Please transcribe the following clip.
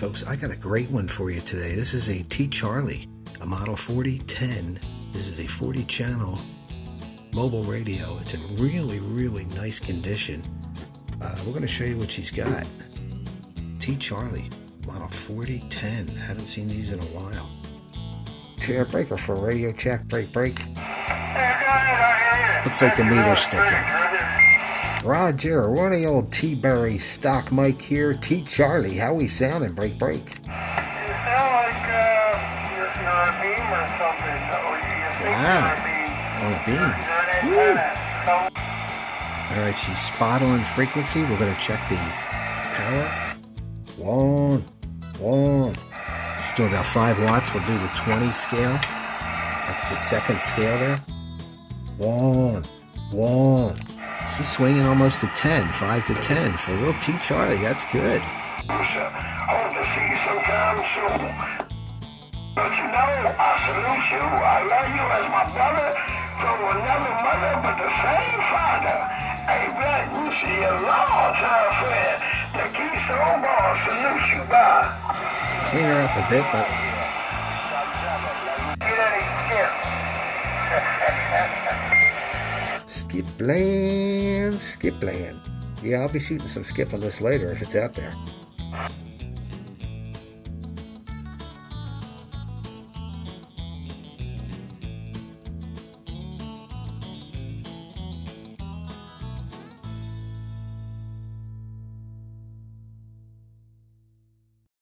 Folks, I got a great one for you today. This is a T. Charlie, a Model 4010. This is a 40 channel mobile radio. It's in really, really nice condition. We're going to show you what she's got. T. Charlie, Model 4010. Haven't seen these in a while. Chair breaker for radio check. Break. Looks like the meter's sticking. Roger, we're on the old Teaberry stock mic here. T. Charlie, how we sounding? Break. You sound like you're on a beam or something. Wow, on a beam. Alright, she's spot on frequency. We're going to check the power. One. She's doing about 5 watts. We'll do the 20 scale. That's the second scale there. One. She's swinging almost to 10, 5 to 10 for a little T. Charlie. That's good. I hope to see you sometime soon. But you know, I salute you. I love you as my brother from another mother, but the same father. Hey, Black, you see a long-time friend. The Keystone Ball salutes you, bye. Clean her up a bit, but... Get any skip. Skipland. Yeah, I'll be shooting some skip on this later if it's out there.